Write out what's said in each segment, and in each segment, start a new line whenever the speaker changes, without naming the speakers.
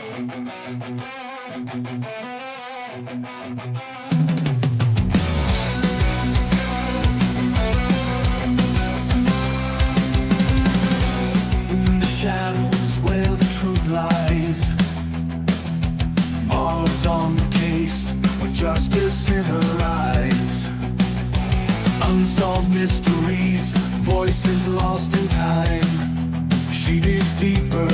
In the shadows where the truth lies, Marv's on the case with justice in her eyes. Unsolved mysteries, voices lost in time. She digs deeper,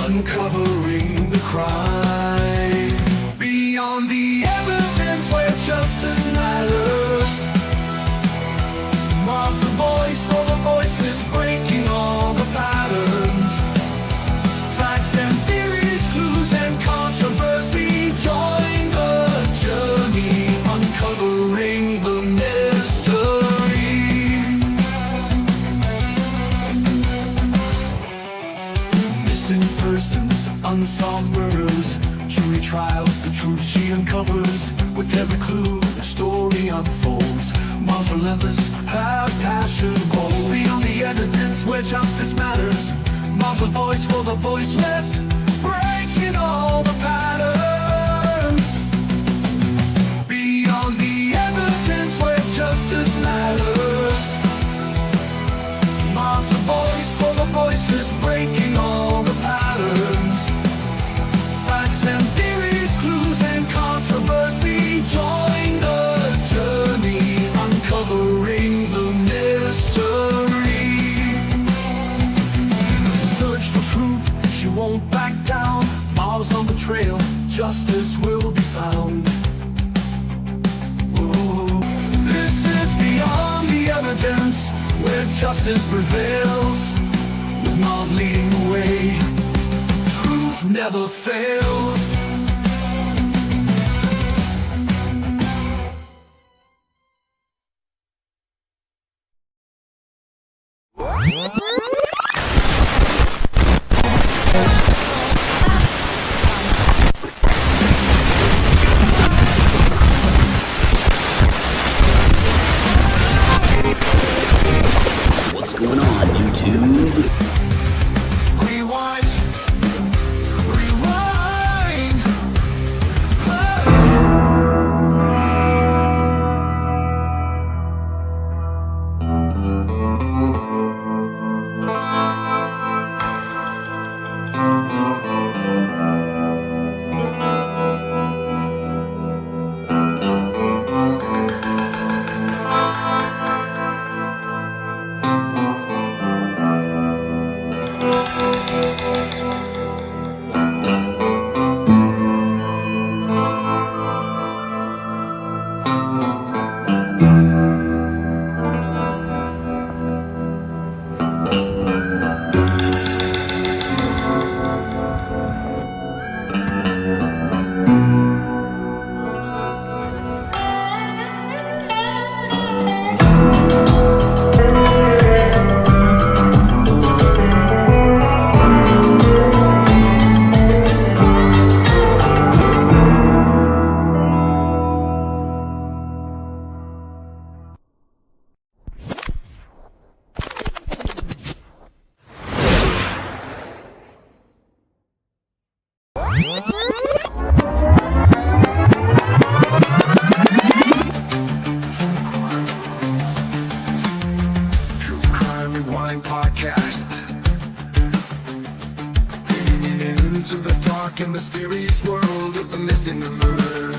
uncovering the crime. Beyond the evidence where justice matters, Marv's the voice for the voiceless, breaking all the patterns. Facts and theories, clues and controversy, join the journey, uncovering the mystery. Missing persons, unsolved murders, jury trials, the truth she uncovers. With every clue, the story unfolds. Marv's relentless, her passion bold. Beyond the evidence where justice matters, Marv's a voice for the voiceless, breaking all the patterns. Beyond the evidence where justice matters, Marv's a voice for the voiceless, breaking all the patterns. Facts and theories, clues and controversy, join the journey, uncovering the mystery. Search for truth, she won't back down. Marv's on the trail, justice will be found. Whoa. This is beyond the evidence, where justice prevails. With Marv leading the way, truth never fails.
What's going on, YouTube?
Rewind, rewind. True Crime Rewind podcast. Leaning into the dark and mysterious world of the missing and murder.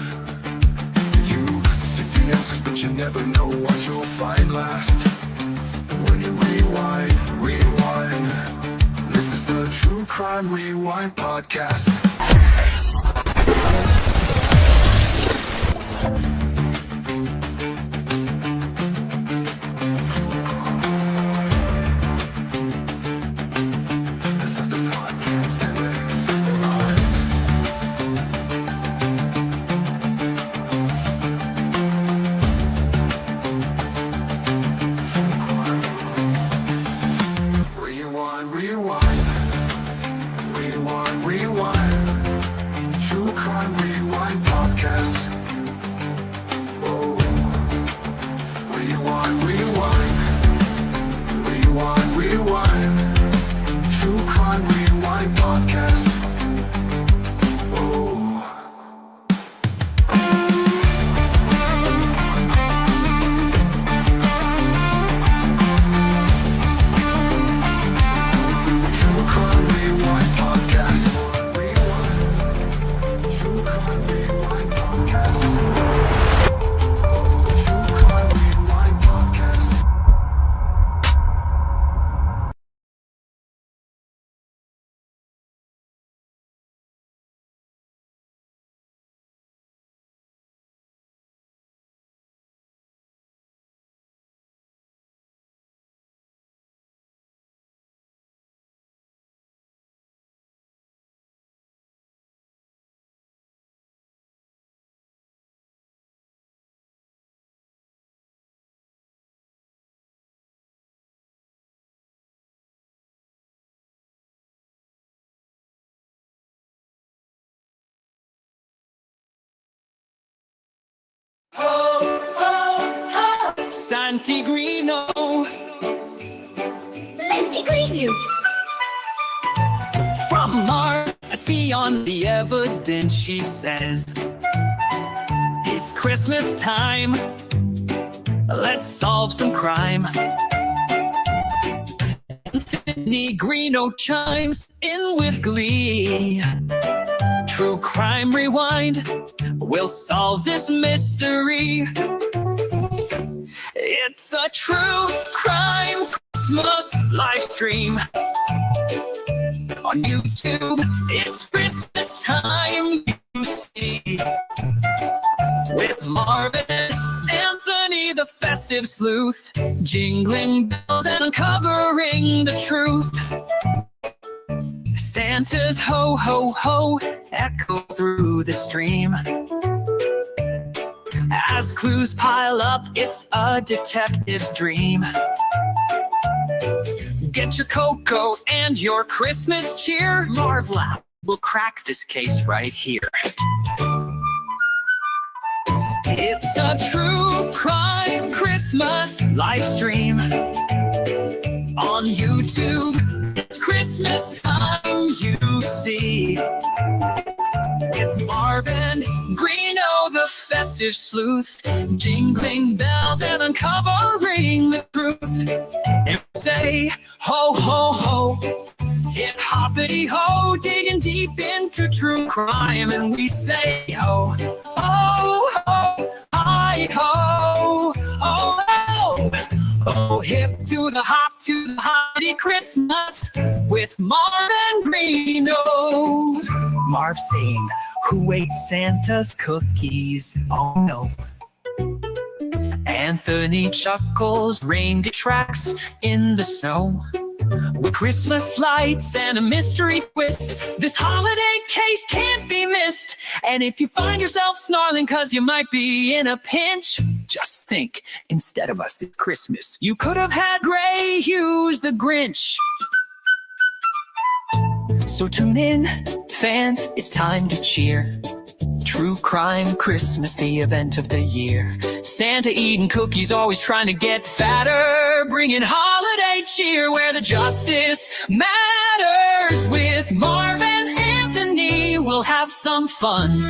You seek the answers, but you never know what you'll find last. When you rewind, rewind. This is the True Crime Rewind podcast. Rewind, rewind, rewind, rewind. True Crime Rewind podcast. Oh, rewind, rewind, rewind, rewind. True Crime Rewind podcast. Ho, ho, ho! Santi Greeno!
Plenty Greeno!
From Marv, beyond the evidence, she says, it's Christmas time, let's solve some crime. Anthony Greeno chimes in with glee. True Crime Rewind, we'll solve this mystery. It's a true crime Christmas live stream on YouTube. It's Christmas time, you see, with Marv and Anthony, the festive sleuth, jingling bells and uncovering the truth. Santa's ho ho ho echo through the stream. As clues pile up, it's a detective's dream. Get your cocoa and your Christmas cheer. Marv Lab will crack this case right here. It's a true crime Christmas live stream on YouTube. It's Christmas time, you see, with Marv and Greeno, the festive sleuths, jingling bells and uncovering the truth. And we say, ho, ho, ho, hip hoppity ho, digging deep into true crime. And we say, ho, ho, ho, hi, ho, oh, oh. Oh, hip to the hop, to the hotty Christmas with Marv and Greeno. Marv saying, who ate Santa's cookies? Oh no. Anthony chuckles, reindeer tracks in the snow. With Christmas lights and a mystery twist, this holiday case can't be missed. And if you find yourself snarling cause you might be in a pinch, just think, instead of us this Christmas, you could have had Gray Hughes the Grinch. So tune in, fans, it's time to cheer. True Crime Christmas, the event of the year. Santa eating cookies, always trying to get fatter, bringing holiday cheer where the justice matters. With Marv and Anthony, we'll have some fun.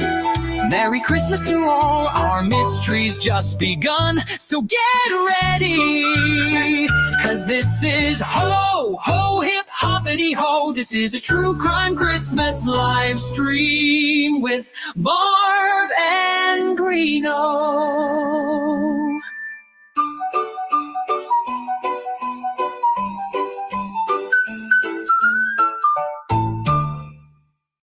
Merry Christmas to all, our mystery's just begun. So get ready, cause this is ho, ho, hip hoppity ho. This is a True Crime Christmas live stream with Marv and Greeno.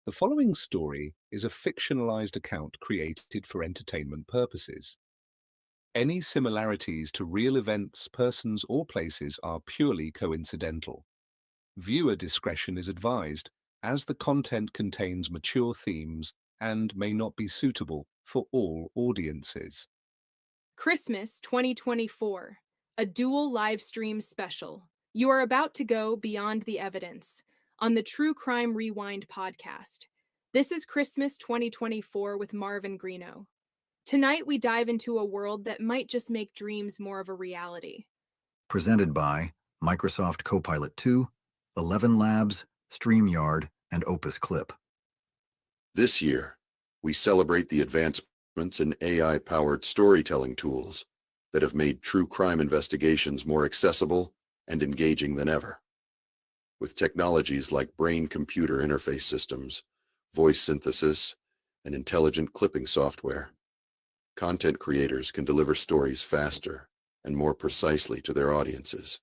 The following story is a fictionalized account created for entertainment purposes. Any similarities to real events, persons, or places are purely coincidental. Viewer discretion is advised, as the content contains mature themes and may not be suitable for all audiences.
Christmas 2024, a dual live stream special. You are about to go beyond the evidence on the True Crime Rewind podcast. This is Christmas 2024 with Marv and Greeno. Tonight we dive into a world that might just make dreams more of a reality.
Presented by Microsoft Copilot 2, 11 Labs, StreamYard, and Opus Clip.
This year, we celebrate the advancements in AI-powered storytelling tools that have made true crime investigations more accessible and engaging than ever. With technologies like brain-computer interface systems, voice synthesis, and intelligent clipping software, content creators can deliver stories faster and more precisely to their audiences.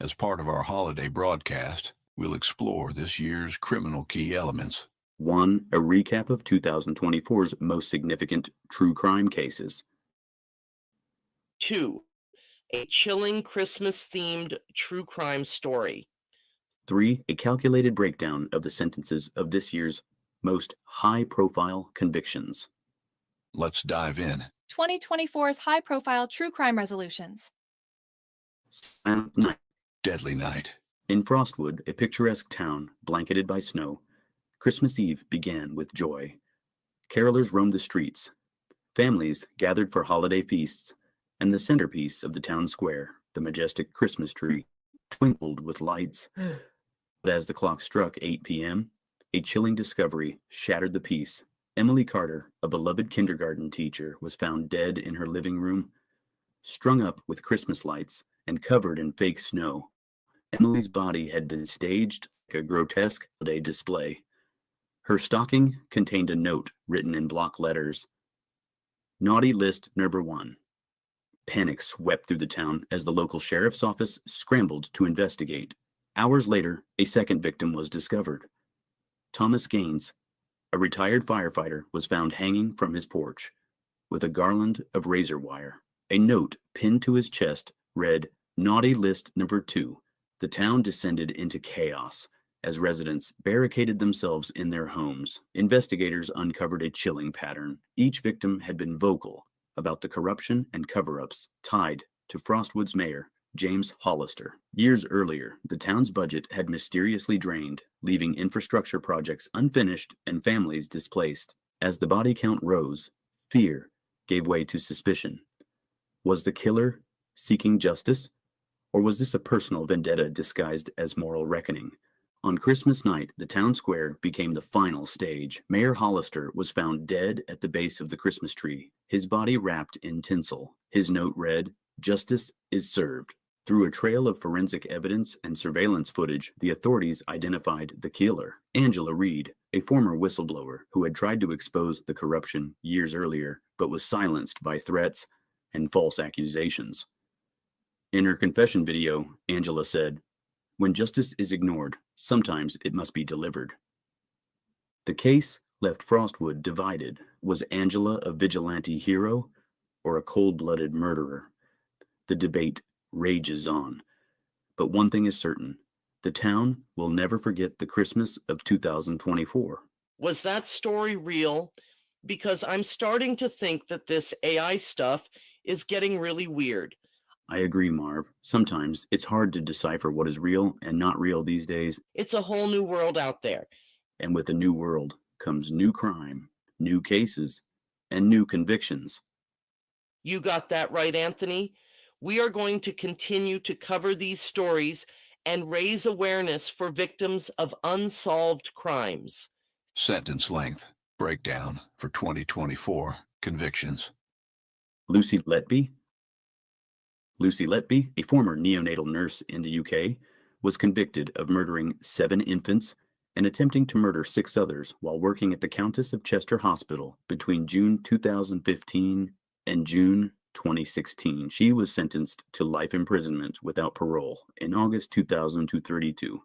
As part of our holiday broadcast, we'll explore this year's criminal key elements.
1. A recap of 2024's most significant true crime cases.
2. A chilling Christmas-themed true crime story.
3. A calculated breakdown of the sentences of this year's most high-profile convictions.
Let's dive in.
2024's high-profile true crime resolutions.
Silent Night.
Deadly Night.
In Frostwood, a picturesque town blanketed by snow, Christmas Eve began with joy. Carolers roamed the streets, Families gathered for holiday feasts, and the centerpiece of the town square, the majestic Christmas tree, twinkled with lights. But as the clock struck 8 p.m., a chilling discovery shattered the peace. Emily Carter, a beloved kindergarten teacher, was found dead in her living room, strung up with Christmas lights and covered in fake snow. Emily's body had been staged like a grotesque holiday display. Her stocking contained a note written in block letters. Naughty list number 1. Panic swept through the town as the local sheriff's office scrambled to investigate. Hours later, a second victim was discovered. Thomas Gaines, a retired firefighter, was found hanging from his porch with a garland of razor wire. A note pinned to his chest read, Naughty list number 2. The town descended into chaos as residents barricaded themselves in their homes. Investigators uncovered a chilling pattern. Each victim had been vocal about the corruption and cover-ups tied to Frostwood's mayor, James Hollister. Years earlier, the town's budget had mysteriously drained, leaving infrastructure projects unfinished and families displaced. As the body count rose, fear gave way to suspicion. Was the killer seeking justice, or was this a personal vendetta disguised as moral reckoning? On Christmas night, the town square became the final stage. Mayor Hollister was found dead at the base of the Christmas tree, his body wrapped in tinsel. His note read, Justice is served. Through a trail of forensic evidence and surveillance footage, the authorities identified the killer, Angela Reed, a former whistleblower who had tried to expose the corruption years earlier, but was silenced by threats and false accusations. In her confession video, Angela said, When justice is ignored, sometimes it must be delivered. The case left Frostwood divided. Was Angela a vigilante hero or a cold-blooded murderer? The debate rages on. But one thing is certain, the town will never forget the Christmas of 2024.
Was that story real? Because I'm starting to think that this AI stuff is getting really weird.
I agree, Marv. Sometimes it's hard to decipher what is real and not real these days.
It's a whole new world out there.
And with a new world comes new crime, new cases, and new convictions.
You got that right, Anthony. We are going to continue to cover these stories and raise awareness for victims of unsolved crimes.
Sentence length breakdown for 2024 convictions.
Lucy Letby, a former neonatal nurse in the UK, was convicted of murdering 7 infants and attempting to murder 6 others while working at the Countess of Chester Hospital between June 2015 and June 2016. She was sentenced to life imprisonment without parole in August 2032.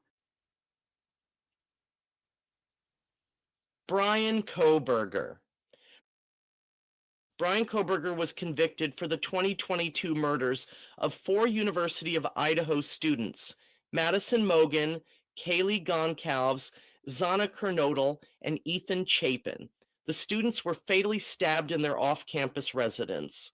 Brian Kohberger. Brian Kohberger was convicted for the 2022 murders of 4 University of Idaho students, Madison Mogan, Kaylee Goncalves, Zana Kernodle, and Ethan Chapin. The students were fatally stabbed in their off-campus residence.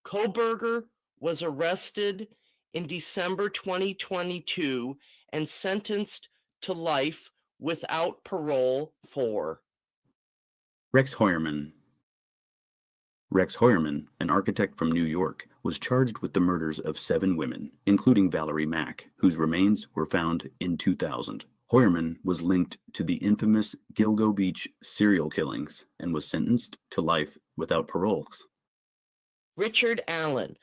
Kohberger was arrested in December 2022 and sentenced to life without parole for
Rex Heuermann, an architect from New York, was charged with the murders of 7 women, including Valerie Mack, whose remains were found in 2000. Heuermann was linked to the infamous Gilgo Beach serial killings and was sentenced to life without paroles.
Richard Allen.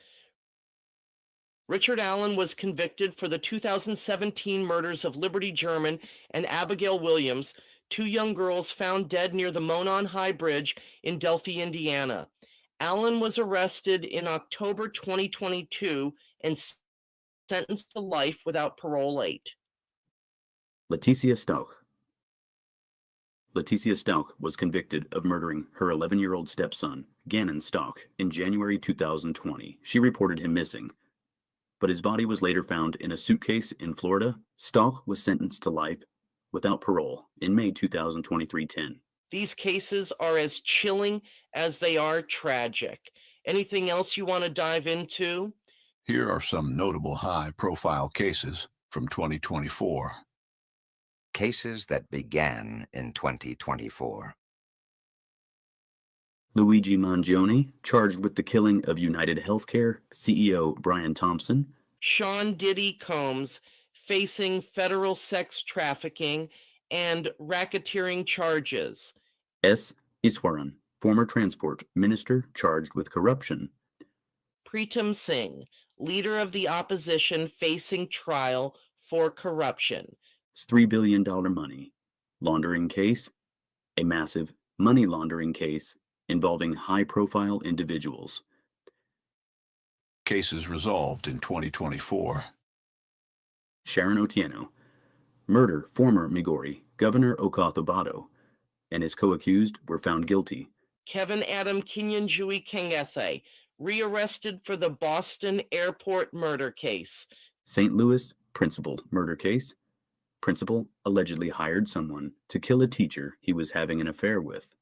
Richard Allen was convicted for the 2017 murders of Liberty German and Abigail Williams, 2 young girls found dead near the Monon High Bridge in Delphi, Indiana. Allen was arrested in October 2022 and sentenced to life without parole late.
Leticia Stauch was convicted of murdering her 11-year-old stepson, Gannon Stauch, in January 2020. She reported him missing, but his body was later found in a suitcase in Florida. Stauch was sentenced to life without parole in May 2023-10.
These cases are as chilling as they are tragic. Anything else you want to dive into?
Here are some notable high-profile cases from 2024.
Cases that began in 2024.
Luigi Mangione, charged with the killing of United Healthcare CEO Brian Thompson.
Sean Diddy Combs, facing federal sex trafficking and racketeering charges.
S. Iswaran, former transport minister charged with corruption.
Pritam Singh, leader of the opposition, facing trial for corruption.
$3 billion money laundering case, a massive money laundering case involving high-profile individuals.
Cases resolved in 2024.
Sharon Otieno, murder former Migori Governor Okoth Obado, and his co-accused were found guilty.
Kevin Adam Kinyanjui Kengethe, rearrested for the Boston airport murder case.
St. Louis principal murder case. Principal allegedly hired someone to kill a teacher he was having an affair with.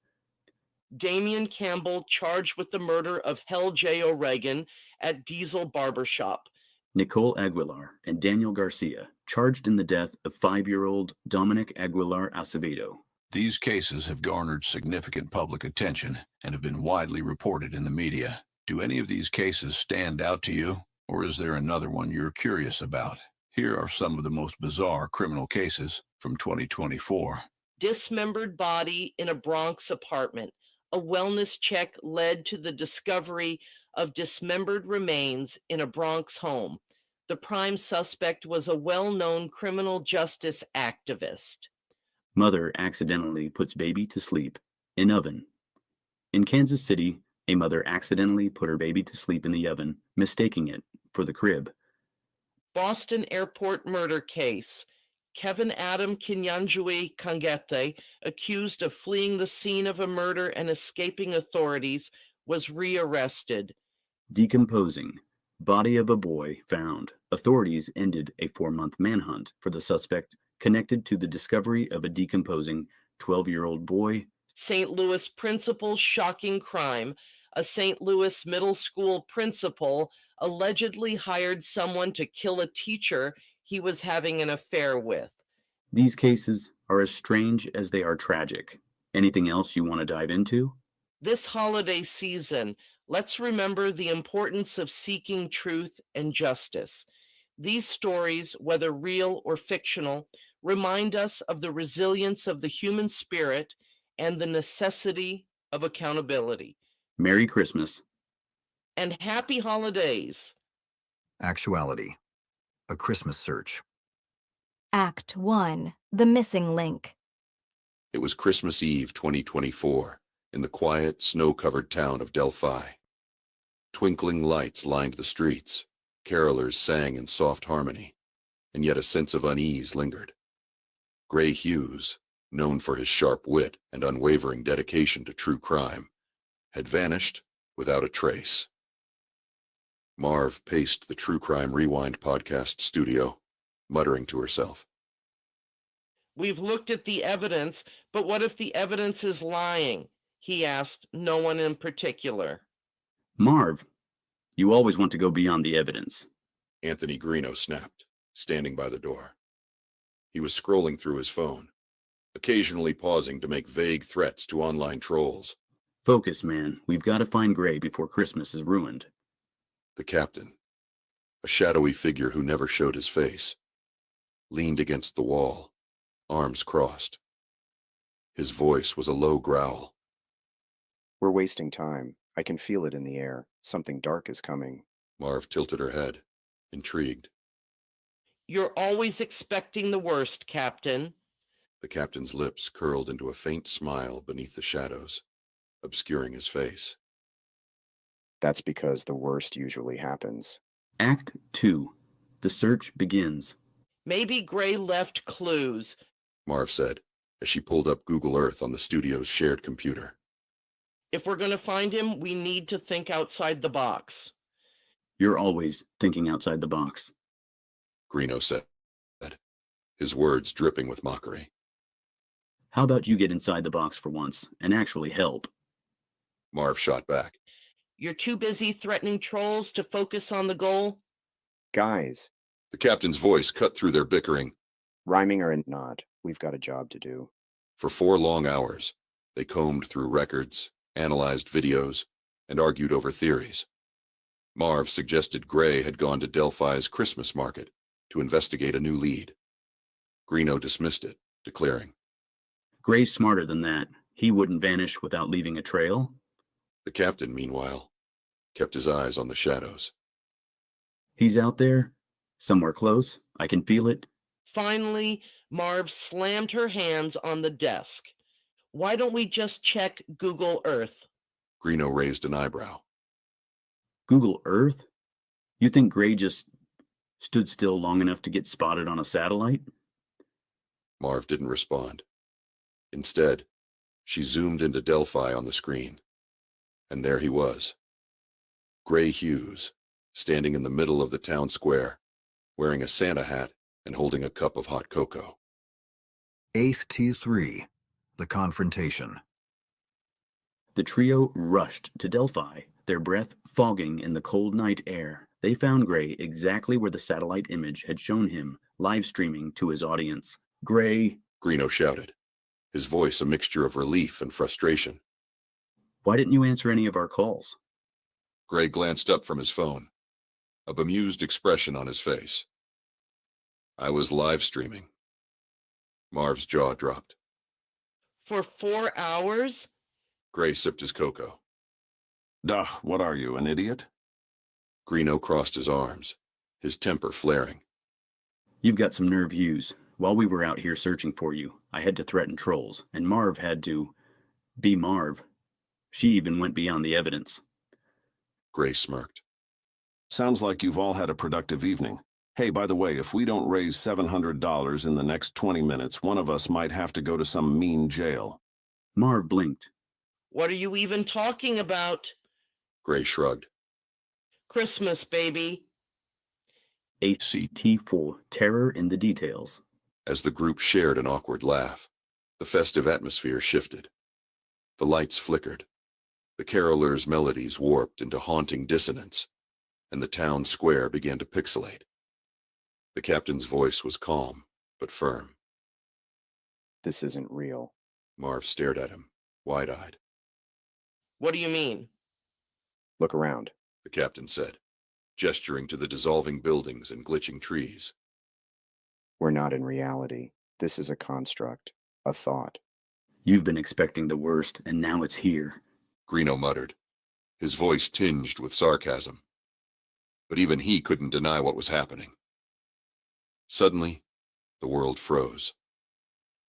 Damian Campbell, charged with the murder of Hell J. O'Regan at Diesel Barbershop.
Nicole Aguilar and Daniel Garcia, charged in the death of 5-year-old Dominic Aguilar Acevedo.
These cases have garnered significant public attention and have been widely reported in the media. Do any of these cases stand out to you, or is there another one you're curious about? Here are some of the most bizarre criminal cases from 2024.
Dismembered body in a Bronx apartment. A wellness check led to the discovery of dismembered remains in a Bronx home. The prime suspect was a well-known criminal justice activist.
Mother accidentally puts baby to sleep in oven. In Kansas City, a mother accidentally put her baby to sleep in the oven, mistaking it for the crib.
Boston airport murder case. Kevin Adam Kinyanjui Kangethe, accused of fleeing the scene of a murder and escaping authorities, was rearrested.
Decomposing. Body of a boy found. Authorities ended a 4-month manhunt for the suspect connected to the discovery of a decomposing 12-year-old boy.
St. Louis principal shocking crime. A St. Louis middle school principal allegedly hired someone to kill a teacher he was having an affair with.
These cases are as strange as they are tragic. Anything else you want to dive into?
This holiday season, let's remember the importance of seeking truth and justice. These stories, whether real or fictional, remind us of the resilience of the human spirit and the necessity of accountability.
Merry Christmas.
And happy holidays.
Actuality. A Christmas search.
Act 1. The Missing Link.
It was Christmas Eve 2024 in the quiet, snow-covered town of Delphi. Twinkling lights lined the streets, carolers sang in soft harmony, and yet a sense of unease lingered. Gray Hughes, known for his sharp wit and unwavering dedication to true crime, had vanished without a trace. Marv paced the True Crime Rewind podcast studio, muttering to herself.
We've looked at the evidence, but what if the evidence is lying? He asked no one in particular.
Marv, you always want to go beyond the evidence.
Anthony Greeno snapped, standing by the door. He was scrolling through his phone, occasionally pausing to make vague threats to online trolls.
Focus, man. We've got to find Gray before Christmas is ruined.
The captain, a shadowy figure who never showed his face, leaned against the wall, arms crossed. His voice was a low growl.
We're wasting time. I can feel it in the air. Something dark is coming.
Marv tilted her head, intrigued.
You're always expecting the worst, Captain.
The captain's lips curled into a faint smile beneath the shadows, obscuring his face.
That's because the worst usually happens.
Act 2. The search begins.
Maybe Gray left clues.
Marv said, as she pulled up Google Earth on the studio's shared computer.
If we're going to find him, we need to think outside the box.
You're always thinking outside the box.
Greeno said, his words dripping with mockery.
How about you get inside the box for once and actually help?
Marv shot back.
You're too busy threatening trolls to focus on the goal?
Guys.
The captain's voice cut through their bickering.
Rhyming or not, we've got a job to do.
For 4 long hours, they combed through records, analyzed videos, and argued over theories. Marv suggested Gray had gone to Delphi's Christmas market to investigate a new lead. Greeno dismissed it, declaring,
Gray's smarter than that. He wouldn't vanish without leaving a trail.
The captain, meanwhile, kept his eyes on the shadows.
He's out there, somewhere close. I can feel it.
Finally, Marv slammed her hands on the desk. Why don't we just check Google Earth?
Greeno raised an eyebrow.
Google Earth? You think Gray just stood still long enough to get spotted on a satellite?
Marv didn't respond. Instead, she zoomed into Delphi on the screen. And there he was. Gray Hughes, standing in the middle of the town square, wearing a Santa hat and holding a cup of hot cocoa.
Ace T3, the confrontation.
The trio rushed to Delphi, their breath fogging in the cold night air. They found Gray exactly where the satellite image had shown him, live streaming to his audience. Gray,
Greeno shouted, his voice a mixture of relief and frustration.
why didn't you answer any of our calls?
Gray glanced up from his phone, a bemused expression on his face. I was live streaming. Marv's jaw dropped.
For 4 hours?
Gray sipped his cocoa.
Duh, what are you, an idiot?
Greeno crossed his arms, his temper flaring.
You've got some nerve, Hughes. While we were out here searching for you, I had to threaten trolls, and Marv had to be Marv. She even went beyond the evidence.
Gray smirked.
Sounds like you've all had a productive evening. Hey, by the way, if we don't raise $700 in the next 20 minutes, one of us might have to go to some mean jail.
Marv blinked.
What are you even talking about?
Gray shrugged.
Christmas, baby.
ACT4, terror in the details.
As the group shared an awkward laugh, the festive atmosphere shifted. The lights flickered. The carolers' melodies warped into haunting dissonance, and the town square began to pixelate. The captain's voice was calm, but firm.
This isn't real.
Marv stared at him, wide-eyed.
What do you mean?
Look around.
The captain said, gesturing to the dissolving buildings and glitching trees.
We're not in reality. This is a construct, a thought.
You've been expecting the worst, and now it's here.
Greeno muttered, his voice tinged with sarcasm. But even he couldn't deny what was happening. Suddenly, the world froze.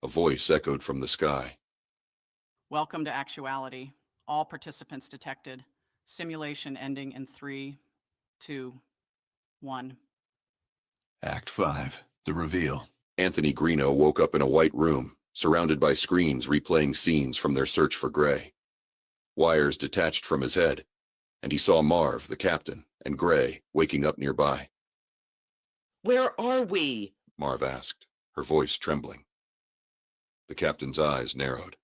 A voice echoed from the sky.
Welcome to Actuality. All participants detected. Simulation ending in 3, 2, 1.
Act 5, the reveal.
Anthony Greeno woke up in a white room, surrounded by screens replaying scenes from their search for Gray. Wires detached from his head, and he saw Marv, the captain, and Gray waking up nearby.
Where are we?
Marv asked, her voice trembling. The captain's eyes narrowed.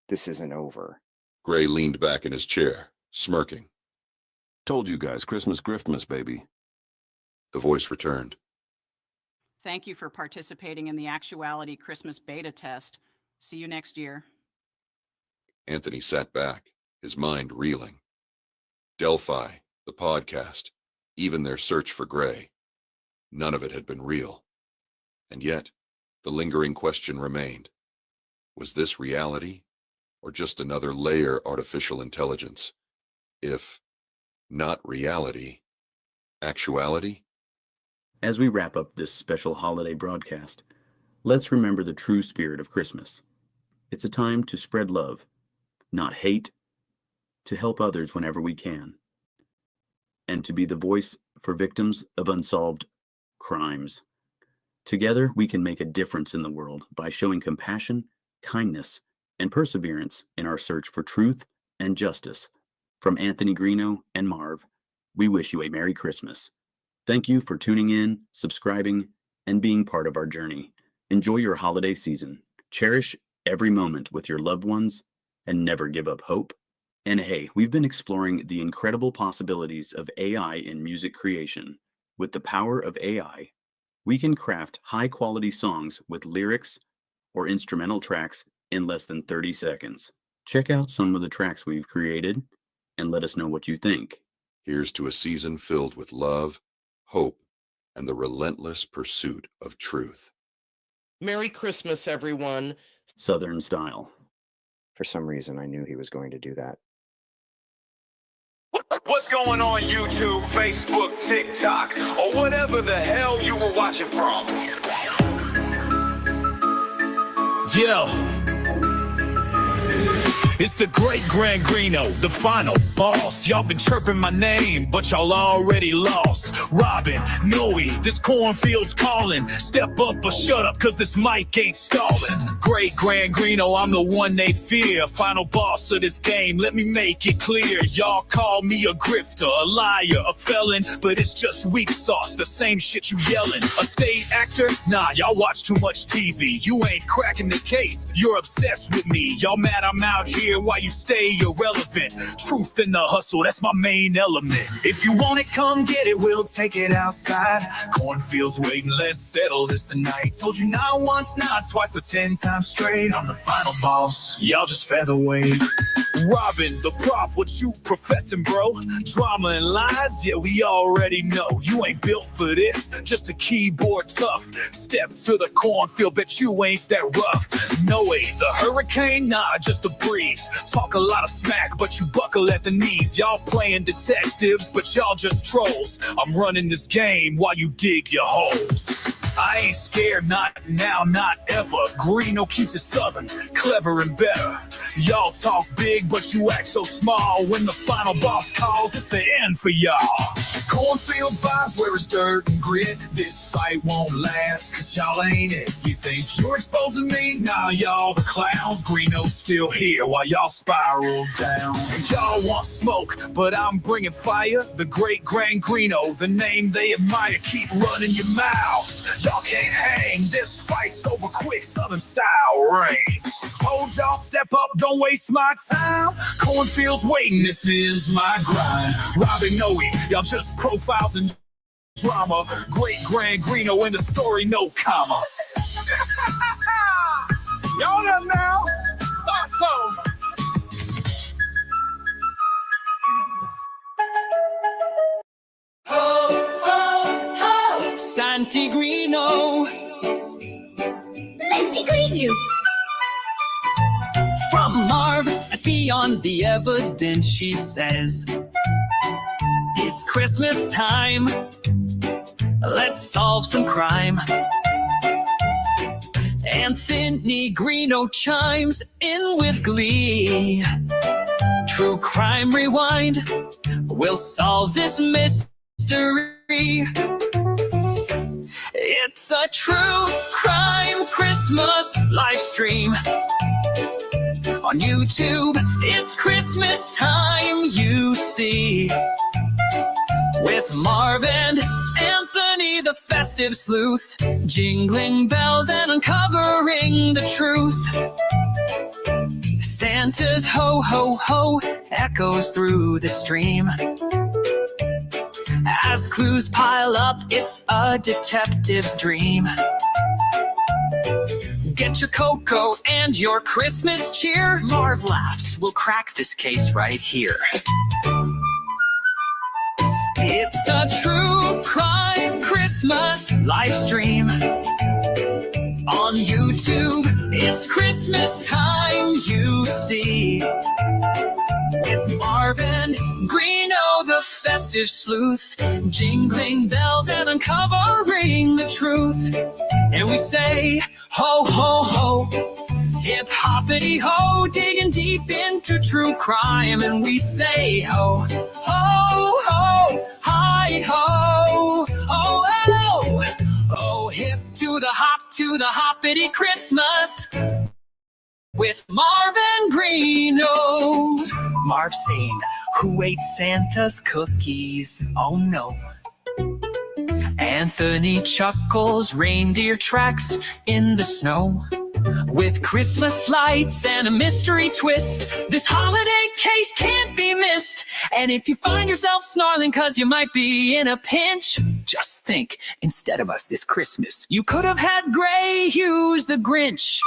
This isn't over.
Gray leaned back in his chair, smirking.
Told you guys, Christmas griftmas, baby.
The voice returned.
Thank you for participating in the Actuality Christmas beta test. See you next year.
Anthony sat back, his mind reeling. Delphi, the podcast, even their search for Gray. None of it had been real. And yet, the lingering question remained. Was this reality, or just another layer artificial intelligence? If not reality, actuality?
As we wrap up this special holiday broadcast, let's remember the true spirit of Christmas. It's a time to spread love, not hate, to help others whenever we can, and to be the voice for victims of unsolved crimes. Together, we can make a difference in the world by showing compassion, kindness, and perseverance in our search for truth and justice. From Anthony Greeno and Marv, we wish you a Merry Christmas. Thank you for tuning in, subscribing, and being part of our journey. Enjoy your holiday season. Cherish every moment with your loved ones and never give up hope. And hey, we've been exploring the incredible possibilities of AI in music creation. With the power of AI, we can craft high-quality songs with lyrics or instrumental tracks in less than 30 seconds. Check out some of the tracks we've created and let us know what you think.
Here's to a season filled with love, hope, and the relentless pursuit of truth.
Merry Christmas, everyone.
Southern style.
For some reason, I knew he was going to do that.
What's going on YouTube, Facebook, TikTok, or whatever the hell you were watching from?
Yo. It's the great Grand Greeno, the final boss. Y'all been chirping my name, but y'all already lost. Robin, Noe, this cornfield's calling. Step up or shut up, cause this mic ain't stalling. Great Grand Greeno, I'm the one they fear. Final boss of this game, let me make it clear. Y'all call me a grifter, a liar, a felon, but it's just weak sauce, the same shit you yelling. A state actor? Nah, y'all watch too much TV. You ain't cracking the case, you're obsessed with me. Y'all mad I'm out here while you stay irrelevant. Truth in the hustle, that's my main element. If you want it, come get it, we'll take it outside. Cornfields waiting, let's settle this tonight. Told you not once, not twice, but 10 times straight. I'm the final boss, y'all just featherweight. Robin, the prof, what you professing, bro? Drama and lies, yeah, we already know. You ain't built for this, just a keyboard tough. Step to the cornfield, bet you ain't that rough. No way, the hurricane, nah, just a breeze. Talk a lot of smack, but you buckle at the knees. Y'all playing detectives, but y'all just trolls. I'm running this game while you dig your holes. I ain't scared, not now, not ever. Greeno keeps it southern, clever and better. Y'all talk big, but you act so small. When the final boss calls, it's the end for y'all. Cornfield vibes where it's dirt and grit. This fight won't last, cause y'all ain't it. You think you're exposing me? Nah, y'all the clowns. Greeno's still here while y'all spiral down. Y'all want smoke, but I'm bringing fire. The great Grand Greeno, the name they admire. Keep running your mouth. Y'all can't hang, this fight's over quick, southern style reigns. Told y'all step up, don't waste my time. Cornfields waiting, this is my grind. Robin, Noe, y'all just profiles and drama. Great Grand Greeno in the story, no comma. Y'all done now? Thought so.
Santi Greeno,
Lefty Greeno.
From Marv and beyond the evidence, she says, it's Christmas time, let's solve some crime. Anthony Greeno chimes in with glee. True Crime Rewind, we'll solve this mystery. It's a true crime Christmas live stream on YouTube. It's Christmas time, you see, with Marv and Anthony, the festive sleuth, jingling bells and uncovering the truth. Santa's ho ho ho echoes through the stream. As clues pile up, it's a detective's dream. Get your cocoa and your Christmas cheer. Marv laughs, we'll crack this case right here. It's a true crime Christmas live stream on YouTube. It's Christmas time, you see, with Marvin Greeno, the festive sleuth, jingling bells and uncovering the truth. And we say, ho, ho, ho, hip-hoppity ho, digging deep into true crime. And we say, ho, ho, ho, hi, ho, oh, oh, oh, hip to the hoppity Christmas with Marvin Greeno. Marv saying, who ate Santa's cookies? Oh no. Anthony chuckles, reindeer tracks in the snow. With Christmas lights and a mystery twist, this holiday case can't be missed. And if you find yourself snarling cause you might be in a pinch, just think, instead of us this Christmas, you could have had Gray Hughes the Grinch.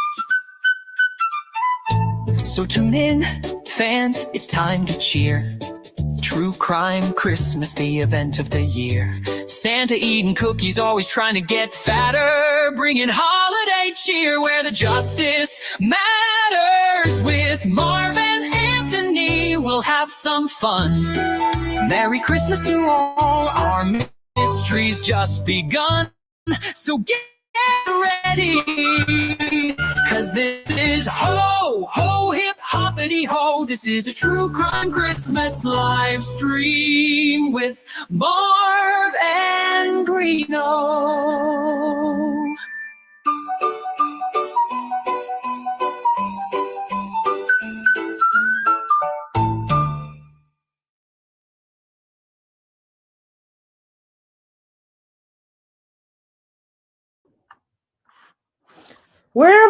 So tune in, fans, it's time to cheer. True Crime Christmas, the event of the year. Santa eating cookies, always trying to get fatter. Bringing holiday cheer where the justice matters. With Marv and Anthony, we'll have some fun. Merry Christmas to all, our mystery's just begun. So get ready, 'cause this is ho, ho, hip, hoppity, ho. This is a True Crime Christmas live stream with Marv and Greeno.
Where